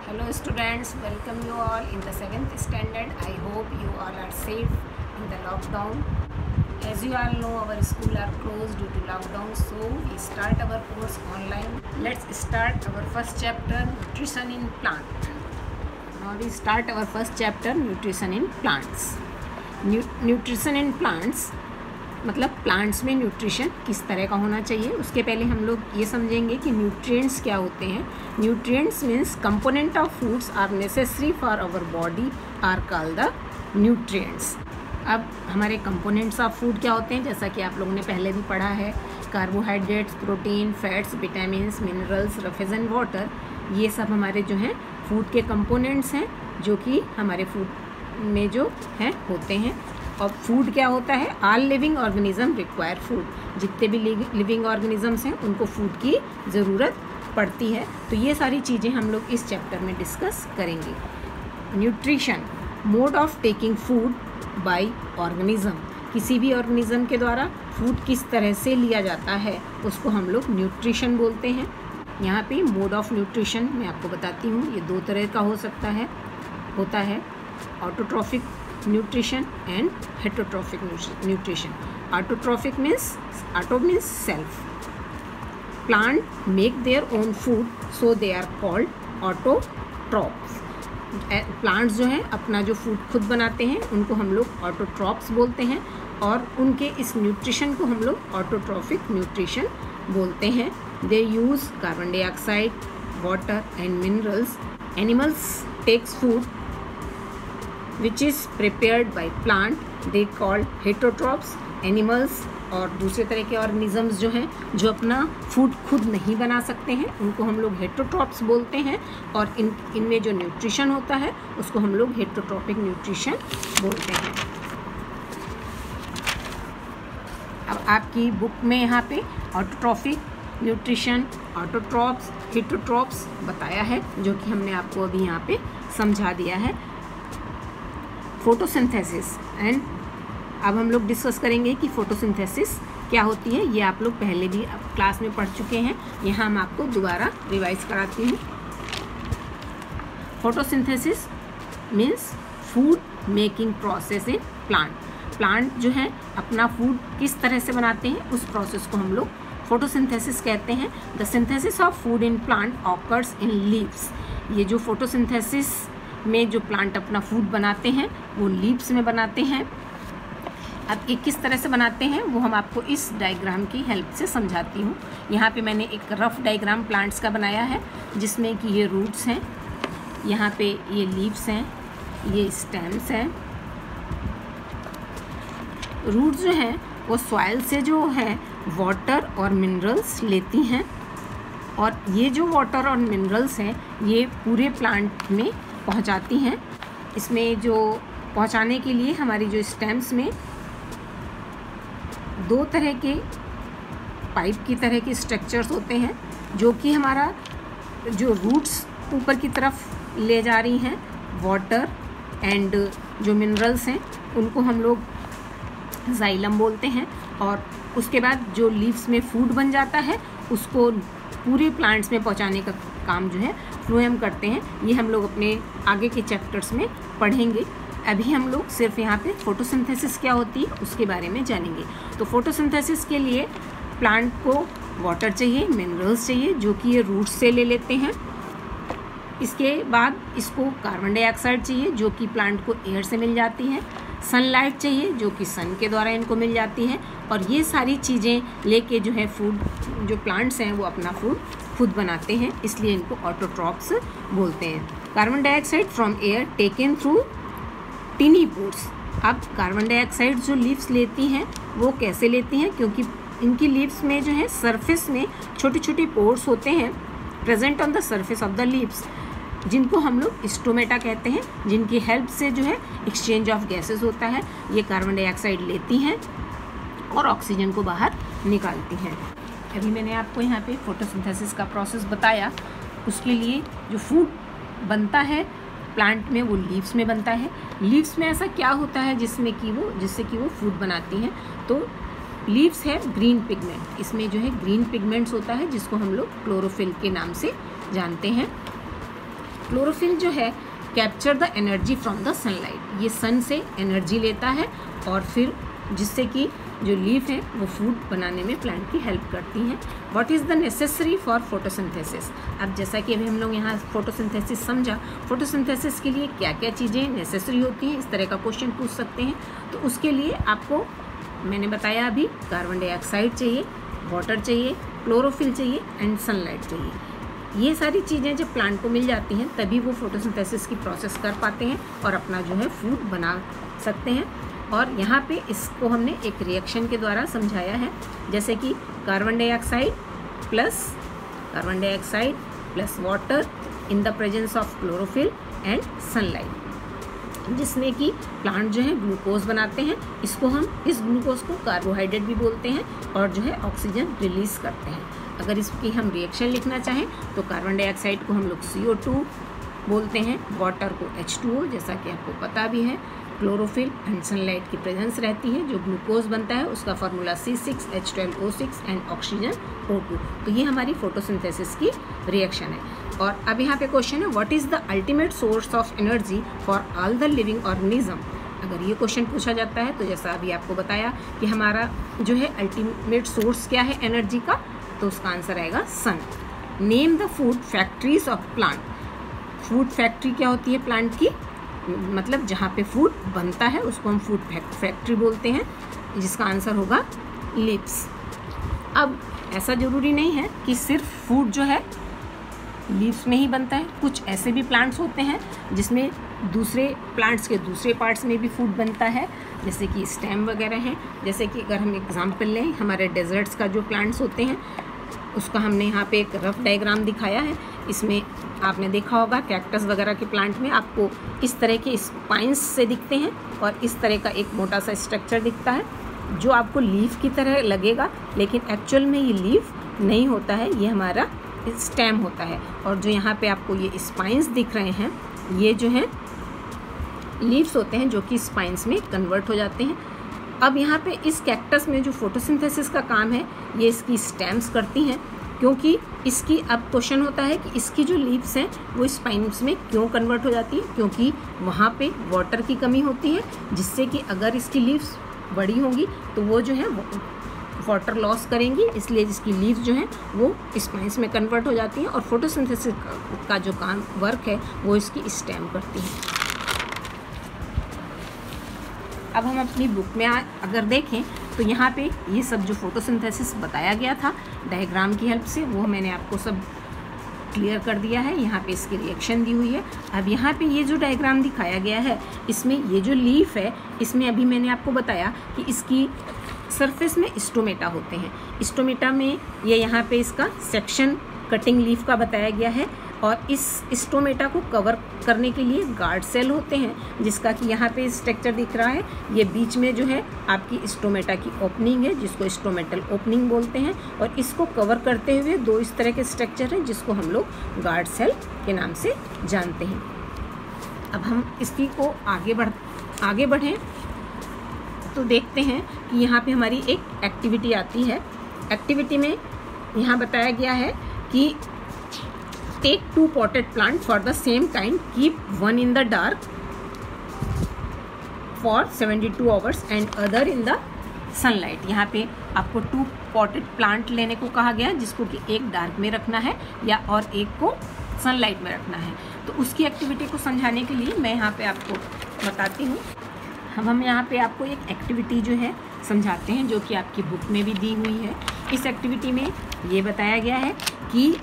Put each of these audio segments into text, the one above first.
Hello students, welcome you all in the 7th standard. I hope you all are safe in the lockdown. As you all know, our school are closed due to lockdown, so we start our course online. Let's start our first chapter, nutrition in plant. Now we start our first chapter, nutrition in plants. Nutrition in plants मतलब plants में nutrition किस तरह का होना चाहिए। उसके पहले हम लोग ये समझेंगे कि न्यूट्रिएंट्स क्या होते हैं। Nutrients means component of foods are necessary for our body are called the nutrients. अब हमारे कंपोनेंट्स ऑफ फूड क्या होते हैं, जैसा कि आप लोगों ने पहले भी पढ़ा है, carbohydrates, protein, fats, vitamins, minerals, roughage and water, ये सब हमारे जो हैं फूड के कंपोनेंट्स हैं जो कि हमारे फूड में जो हैं होते हैं। और फूड क्या होता है, all living organism require food. जितने भी लिविंग ऑर्गेनिजम्स हैं उनको फूड की ज़रूरत पड़ती है। तो ये सारी चीज़ें हम लोग इस चैप्टर में डिस्कस करेंगे। Nutrition, mode of taking food by organism. किसी भी ऑर्गेनिज्म के द्वारा फूड किस तरह से लिया जाता है उसको हम लोग न्यूट्रिशन बोलते हैं। यहाँ पे मोड ऑफ न्यूट्रिशन मैं आपको बताती हूँ, ये दो तरह का होता है autotrophic nutrition and heterotrophic nutrition. Autotrophic means self, plant make their own food so they are called autotrophs. Plants जो हैं अपना जो फूड खुद बनाते हैं उनको हम लोग ऑटोट्रॉप्स बोलते हैं, और उनके इस न्यूट्रिशन को हम लोग ऑटोट्रॉफिक न्यूट्रिशन बोलते हैं। They use carbon dioxide, water and minerals. Animals takes food which is prepared by plant, they called heterotrophs। एनिमल्स और दूसरे तरह के ऑर्गेनिजम्स जो हैं जो अपना फूड खुद नहीं बना सकते हैं उनको हम लोग हेटरोट्रॉप्स बोलते हैं, और इनमें जो न्यूट्रिशन होता है उसको हम लोग हेटरोट्रॉपिक न्यूट्रिशन बोलते हैं। अब आपकी बुक में यहाँ पे ऑटोट्रॉफिक न्यूट्रिशन, ऑटोट्रॉप्स, हेटरोट्रॉप्स बताया है, जो कि हमने आपको अभी यहाँ पे समझा दिया है। फोटोसिंथेसिस, एंड अब हम लोग डिस्कस करेंगे कि फोटोसिंथेसिस क्या होती है। ये आप लोग पहले भी क्लास में पढ़ चुके हैं, यहाँ हम आपको दोबारा रिवाइज कराती हूँ। Photosynthesis means food making process in plant. Plant जो है अपना फूड किस तरह से बनाते हैं उस प्रोसेस को हम लोग फोटोसिंथेसिस कहते हैं। The synthesis of food in plant occurs in leaves. ये जो फोटोसिंथेसिस में जो प्लांट अपना फूड बनाते हैं वो लीव्स में बनाते हैं। अब ये किस तरह से बनाते हैं वो हम आपको इस डायग्राम की हेल्प से समझाती हूँ। यहाँ पे मैंने एक रफ डायग्राम प्लांट्स का बनाया है जिसमें कि ये रूट्स हैं, यहाँ पे ये लीव्स हैं, ये स्टेम्स हैं। रूट्स जो हैं वो सॉइल से जो है वाटर और मिनरल्स लेती हैं, और ये जो वाटर और मिनरल्स हैं ये पूरे प्लांट में पहुंचाती हैं। इसमें जो पहुंचाने के लिए हमारी जो स्टेम्स में दो तरह के पाइप की तरह के स्ट्रक्चर्स होते हैं, जो कि हमारा जो रूट्स ऊपर की तरफ ले जा रही हैं वाटर एंड जो मिनरल्स हैं उनको हम लोग जाइलम बोलते हैं, और उसके बाद जो लीव्स में फूड बन जाता है उसको पूरे प्लांट्स में पहुंचाने का काम जो है फ्लोएम करते हैं। ये हम लोग अपने आगे के चैप्टर्स में पढ़ेंगे। अभी हम लोग सिर्फ यहाँ पे फोटोसिंथेसिस क्या होती है उसके बारे में जानेंगे। तो फोटोसिंथेसिस के लिए प्लांट को वाटर चाहिए, मिनरल्स चाहिए जो कि ये रूट्स से ले लेते हैं। इसके बाद इसको कार्बन डाइऑक्साइड चाहिए जो कि प्लांट को एयर से मिल जाती है। सनलाइट चाहिए जो कि सन के द्वारा इनको मिल जाती है, और ये सारी चीज़ें लेके जो है फूड जो प्लांट्स हैं वो अपना फूड खुद बनाते हैं, इसलिए इनको ऑटोट्रॉप्स बोलते हैं। Carbon dioxide from air taken through टिनी pores. अब कार्बन डाइऑक्साइड जो लीव्स लेती हैं वो कैसे लेती हैं, क्योंकि इनकी लीव्स में जो है सरफेस में छोटे छोटे पोर्स होते हैं present on the surface of the leaves, जिनको हम लोग स्टोमेटा कहते हैं, जिनकी हेल्प से जो है एक्सचेंज ऑफ गैसेस होता है। ये कार्बन डाइऑक्साइड लेती हैं और ऑक्सीजन को बाहर निकालती हैं। अभी मैंने आपको यहाँ पे फोटोसिंथेसिस का प्रोसेस बताया। उसके लिए जो फूड बनता है प्लांट में वो लीव्स में बनता है। लीव्स में ऐसा क्या होता है जिससे कि वो फूड बनाती हैं, तो लीव्स है ग्रीन पिगमेंट, इसमें जो है ग्रीन पिगमेंट्स होता है जिसको हम लोग क्लोरोफिल के नाम से जानते हैं। क्लोरोफिल जो है capture the energy from the sunlight, ये सन से एनर्जी लेता है और फिर जिससे कि जो लीफ है वो फूड बनाने में प्लांट की हेल्प करती हैं। What is the necessary for photosynthesis, अब जैसा कि अभी हम लोग यहाँ फोटोसिंथेसिस समझा, फोटोसिंथेसिस के लिए क्या क्या चीज़ें नेसेसरी होती हैं, इस तरह का क्वेश्चन पूछ सकते हैं। तो उसके लिए आपको मैंने बताया अभी कार्बन डाइऑक्साइड चाहिए, वाटर चाहिए, क्लोरोफिल चाहिए एंड सनलाइट चाहिए। ये सारी चीज़ें जब प्लांट को मिल जाती हैं तभी वो फोटोसिंथेसिस की प्रोसेस कर पाते हैं और अपना जो है फूड बना सकते हैं। और यहाँ पे इसको हमने एक रिएक्शन के द्वारा समझाया है, जैसे कि carbon dioxide plus water in the presence of chlorophyll and sunlight, जिसमें कि प्लांट जो है ग्लूकोज बनाते हैं। इसको हम इस ग्लूकोज को कार्बोहाइड्रेट भी बोलते हैं और जो है ऑक्सीजन रिलीज करते हैं। अगर इसकी हम रिएक्शन लिखना चाहें तो कार्बन डाइऑक्साइड को हम लोग CO2 बोलते हैं, वाटर को H2O, जैसा कि आपको पता भी है। क्लोरोफिल एंड सनलाइट की प्रेजेंस रहती है, जो ग्लूकोज बनता है उसका formula C6H12O6 and oxygen O2। तो ये हमारी फोटोसिंथेसिस की रिएक्शन है। और अब यहाँ पे क्वेश्चन है what is the ultimate source of energy for all the living organism. अगर ये क्वेश्चन पूछा जाता है तो जैसा अभी आपको बताया कि हमारा जो है अल्टीमेट सोर्स क्या है एनर्जी का, तो उसका आंसर आएगा sun. Name the food factories of plant, food factory क्या होती है प्लांट की, मतलब जहाँ पे फूड बनता है उसको हम फूड फैक्ट्री बोलते हैं, जिसका आंसर होगा लीव्स। अब ऐसा ज़रूरी नहीं है कि सिर्फ फूड जो है लीव्स में ही बनता है, कुछ ऐसे भी प्लांट्स होते हैं जिसमें दूसरे प्लांट्स के दूसरे पार्ट्स में भी फूड बनता है, जैसे कि स्टेम वगैरह हैं। जैसे कि अगर हम एग्जांपल लें, हमारे डेजर्ट्स का जो प्लांट्स होते हैं उसका हमने यहाँ पे एक रफ डायग्राम दिखाया है। इसमें आपने देखा होगा कैक्टस वगैरह के प्लांट में आपको इस तरह के स्पाइंस से दिखते हैं और इस तरह का एक मोटा सा स्ट्रक्चर दिखता है जो आपको लीफ की तरह लगेगा, लेकिन एक्चुअल में ये लीफ नहीं होता है, ये हमारा स्टेम होता है। और जो यहाँ पे आपको ये स्पाइंस दिख रहे हैं ये जो हैं लीव्स होते हैं जो कि स्पाइंस में कन्वर्ट हो जाते हैं। अब यहाँ पे इस कैक्टस में जो फोटोसिंथेसिस का काम है ये इसकी स्टेम्स करती हैं, क्योंकि इसकी अब क्वेश्चन होता है कि इसकी जो लीव्स हैं वो स्पाइंस में क्यों कन्वर्ट हो जाती है, क्योंकि वहाँ पे वाटर की कमी होती है, जिससे कि अगर इसकी लीव्स बड़ी होंगी तो वो जो है वाटर लॉस करेंगी, इसलिए जिसकी लीव्स जो हैं वो स्पाइंस में कन्वर्ट हो जाती हैं और फोटोसिंथेसिस का जो काम वर्क है वो इसकी स्टेम करती है। अब हम अपनी बुक में अगर देखें तो यहाँ पे ये सब जो फोटोसिंथेसिस बताया गया था डायग्राम की हेल्प से, वो मैंने आपको सब क्लियर कर दिया है। यहाँ पे इसकी रिएक्शन दी हुई है। अब यहाँ पे ये जो डायग्राम दिखाया गया है इसमें ये जो लीफ है इसमें अभी मैंने आपको बताया कि इसकी सरफेस में स्टोमेटा होते हैं। स्टोमेटा में ये यहाँ पे इसका सेक्शन कटिंग लीफ का बताया गया है और इस स्टोमेटा को कवर करने के लिए गार्ड सेल होते हैं, जिसका कि यहाँ पे स्ट्रक्चर दिख रहा है। ये बीच में जो है आपकी स्टोमेटा की ओपनिंग है जिसको स्टोमेटल ओपनिंग बोलते हैं, और इसको कवर करते हुए दो इस तरह के स्ट्रक्चर हैं जिसको हम लोग गार्ड सेल के नाम से जानते हैं। अब हम इसकी को आगे बढ़ें तो देखते हैं कि यहाँ पे हमारी एक एक्टिविटी आती है। एक्टिविटी में यहाँ बताया गया है कि take 2 potted plant for the same kind, keep one in the dark for 72 hours and other in the sunlight। यहाँ पे आपको 2 potted plant लेने को कहा गया जिसको कि एक डार्क में रखना है या और एक को सनलाइट में रखना है। तो उसकी एक्टिविटी को समझाने के लिए मैं यहाँ पे आपको बताती हूँ। हम यहाँ पे आपको एक एक्टिविटी जो है समझाते हैं जो कि आपकी बुक में भी दी हुई है। इस एक्टिविटी में ये बताया गया है कि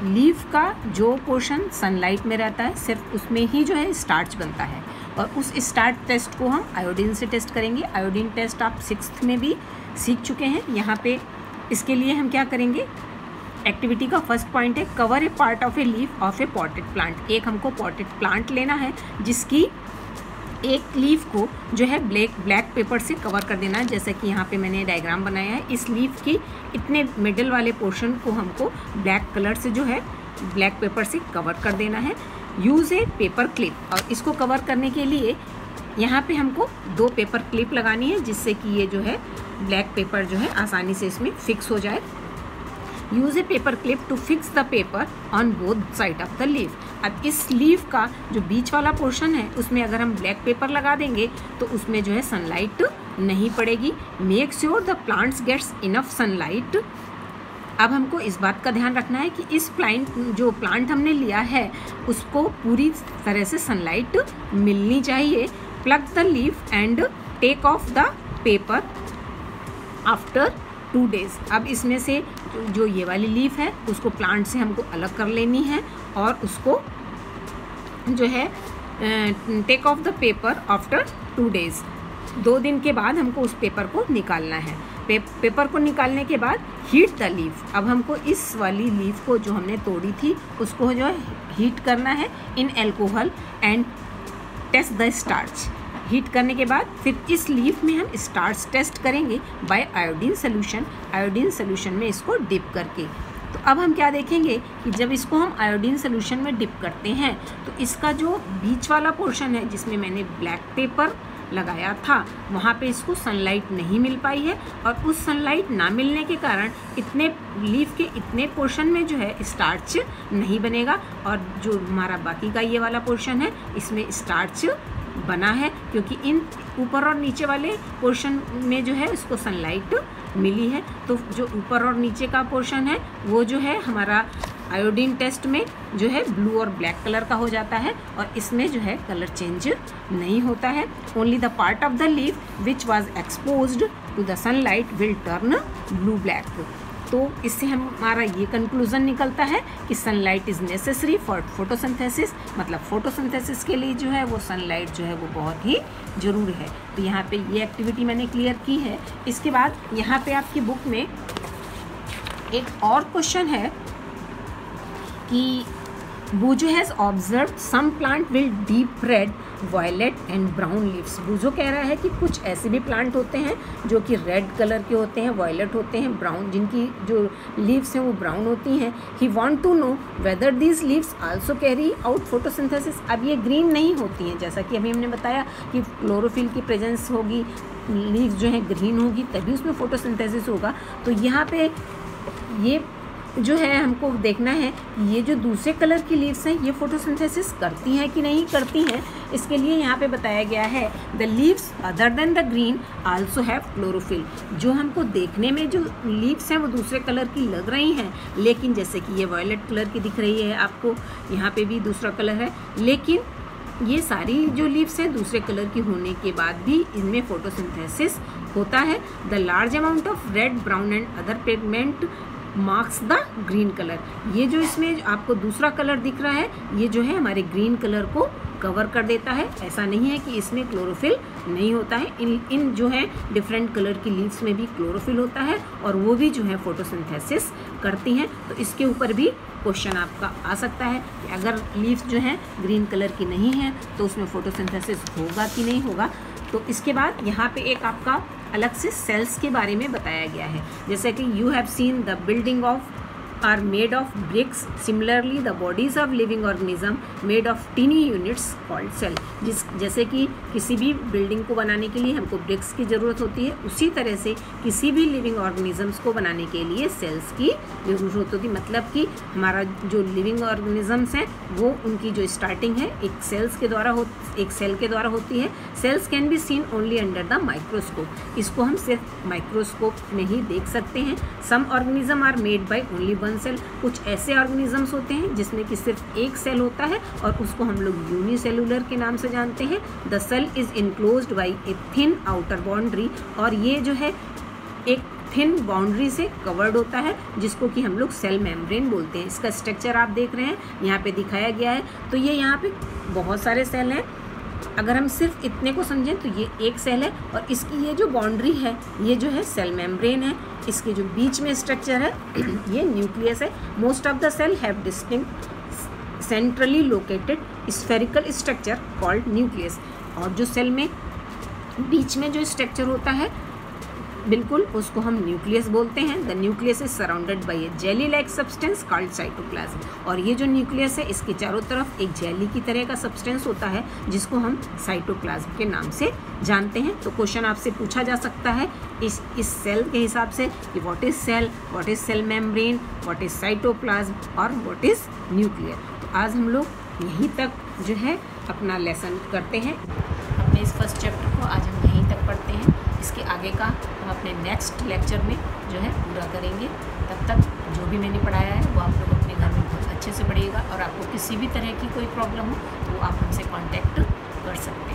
लीफ का जो पोर्शन सनलाइट में रहता है सिर्फ उसमें ही जो है स्टार्च बनता है, और उस स्टार्च टेस्ट को हम आयोडीन से टेस्ट करेंगे। आयोडीन टेस्ट आप 6th में भी सीख चुके हैं। यहाँ पे इसके लिए हम क्या करेंगे, एक्टिविटी का फर्स्ट पॉइंट है cover A part of a leaf of A potted plant. एक हमको पॉटेड प्लांट लेना है जिसकी एक लीफ को जो है ब्लैक पेपर से कवर कर देना है, जैसे कि यहाँ पे मैंने डायग्राम बनाया है। इस लीफ की इतने मिडल वाले पोर्शन को हमको ब्लैक कलर से जो है ब्लैक पेपर से कवर कर देना है। यूज़ ए पेपर क्लिप, और इसको कवर करने के लिए यहाँ पे हमको 2 पेपर क्लिप लगानी है जिससे कि ये जो है ब्लैक पेपर जो है आसानी से इसमें फिक्स हो जाए। Use a paper clip to fix the paper on both side of the leaf. अब इस लीफ का जो बीच वाला पोर्शन है उसमें अगर हम ब्लैक पेपर लगा देंगे तो उसमें जो है सनलाइट नहीं पड़ेगी। Make sure the plants gets enough sunlight. अब हमको इस बात का ध्यान रखना है कि इस प्लांट हमने लिया है उसको पूरी तरह से सनलाइट मिलनी चाहिए। Plug the leaf and take off the paper after 2 days। अब इसमें से जो ये वाली लीफ है उसको प्लांट से हमको अलग कर लेनी है और उसको जो है take off the paper after 2 days। 2 दिन के बाद हमको उस पेपर को निकालना है। पेपर को निकालने के बाद हीट द लीफ। अब हमको इस वाली लीफ को जो हमने तोड़ी थी उसको जो है हीट करना है in alcohol and test the starch. Heat करने के बाद फिर इस लीफ में हम स्टार्च टेस्ट करेंगे by iodine solution. Iodine solution में इसको डिप करके। तो अब हम क्या देखेंगे कि जब इसको हम आयोडीन सोल्यूशन में डिप करते हैं तो इसका जो बीच वाला पोर्शन है जिसमें मैंने ब्लैक पेपर लगाया था वहाँ पे इसको सनलाइट नहीं मिल पाई है और उस सनलाइट ना मिलने के कारण इतने लीफ के इतने पोर्शन में जो है स्टार्च नहीं बनेगा और जो हमारा बाकी का ये वाला पोर्शन है इसमें स्टार्च बना है क्योंकि इन ऊपर और नीचे वाले पोर्शन में जो है इसको सनलाइट मिली है। तो जो ऊपर और नीचे का पोर्शन है वो जो है हमारा आयोडीन टेस्ट में जो है ब्लू और ब्लैक कलर का हो जाता है और इसमें जो है कलर चेंज नहीं होता है। Only the part of the leaf which was exposed to the sunlight will turn blue black. तो इससे हमारा ये कंक्लूजन निकलता है कि sunlight is necessary for photosynthesis. मतलब फोटोसिंथेसिस के लिए जो है वो सनलाइट जो है वो बहुत ही ज़रूरी है। तो यहाँ पे ये एक्टिविटी मैंने क्लियर की है। इसके बाद यहाँ पे आपकी बुक में एक और क्वेश्चन है कि Boojho has observe some plant will deep red violet and brown leaves. Boojho कह रहा है कि कुछ ऐसे भी प्लांट होते हैं जो कि रेड कलर के होते हैं, वायलेट होते हैं, ब्राउन, जिनकी जो लीव्स हैं वो ब्राउन होती हैं। He want to know whether these leaves also carry out photosynthesis. अब ये ग्रीन नहीं होती हैं, जैसा कि अभी हमने बताया कि क्लोरोफिल की प्रेजेंस होगी, लीव्स जो है ग्रीन होगी तभी उसमें फोटोसिंथेसिस होगा। तो यहाँ पे ये जो है हमको देखना है कि ये जो दूसरे कलर की लीव्स हैं ये फोटोसिंथेसिस करती हैं कि नहीं करती हैं। इसके लिए यहाँ पे बताया गया है the leaves other than the green also have chlorophyll. जो हमको देखने में जो लीव्स हैं वो दूसरे कलर की लग रही हैं, लेकिन जैसे कि ये वायलेट कलर की दिख रही है आपको, यहाँ पे भी दूसरा कलर है, लेकिन ये सारी जो लीव्स हैं दूसरे कलर की होने के बाद भी इनमें फोटोसिंथेसिस होता है। The large amount of red, brown and other pigment marks the green colour. ये जो इसमें आपको दूसरा कलर दिख रहा है ये जो है हमारे ग्रीन कलर को कवर कर देता है। ऐसा नहीं है कि इसमें क्लोरोफिल नहीं होता है। इन जो है डिफरेंट कलर की लीव्स में भी क्लोरोफिल होता है और वो भी जो है फोटोसिंथेसिस करती हैं। तो इसके ऊपर भी क्वेश्चन आपका आ सकता है कि अगर लीव्स जो है ग्रीन कलर की नहीं है तो उसमें फोटोसिंथेसिस होगा कि नहीं होगा। तो इसके बाद यहाँ पे एक आपका अलग से सेल्स के बारे में बताया गया है। जैसे कि you have seen the building of are made of bricks. Similarly, the bodies of living organism made of teeny units called cell. जैसे कि किसी भी बिल्डिंग को बनाने के लिए हमको ब्रिक्स की ज़रूरत होती है, उसी तरह से किसी भी लिविंग ऑर्गेनिजम्स को बनाने के लिए सेल्स की ज़रूरत होती है। मतलब कि हमारा जो लिविंग ऑर्गेनिजम्स हैं वो उनकी जो स्टार्टिंग है एक सेल के द्वारा होती है। Cells can be seen only under the microscope. इसको हम सिर्फ माइक्रोस्कोप में ही देख सकते हैं। Some organism are made by only one cell. कुछ ऐसे ऑर्गेनिजम्स होते हैं जिसमें कि सिर्फ एक सेल होता है और उसको हम लोग यूनिसेलुलर के नाम से जानते हैं। The cell is enclosed by a thin outer boundary, और ये जो है एक थिन बाउंड्री से कवर्ड होता है जिसको कि हम लोग सेल मेम्ब्रेन बोलते हैं। इसका स्ट्रक्चर आप देख रहे हैं यहाँ पे दिखाया गया है। तो ये यहाँ पे बहुत सारे सेल हैं। अगर हम सिर्फ इतने को समझें तो ये एक सेल है और इसकी ये जो बाउंड्री है ये जो है सेल मेम्ब्रेन है। इसके जो बीच में स्ट्रक्चर है ये न्यूक्लियस है। Most of the cell have distinct centrally located spherical structure called nucleus. और जो सेल में बीच में जो स्ट्रक्चर होता है बिल्कुल उसको हम न्यूक्लियस बोलते हैं। The nucleus is surrounded by A jelly like substance called cytoplasm. और ये जो न्यूक्लियस है इसके चारों तरफ एक जेली की तरह का सब्सटेंस होता है जिसको हम साइटोप्लाज्म के नाम से जानते हैं। तो क्वेश्चन आपसे पूछा जा सकता है इस सेल के हिसाब से कि what is cell, what is cell membrane, what is cytoplasm और व्हाट इज न्यूक्लियर। तो आज हम लोग यहीं तक जो है अपना लेसन करते हैं। अपने इस फर्स्ट चैप्टर को आज हम यहीं तक पढ़ते हैं। इसके आगे का हम अपने नेक्स्ट लेक्चर में जो है पूरा करेंगे। तब तक जो भी मैंने पढ़ाया है वो आप लोग अपने घर में बहुत अच्छे से पढ़िएगा। और आपको किसी भी तरह की कोई प्रॉब्लम हो तो आप हमसे कांटेक्ट कर सकते हैं।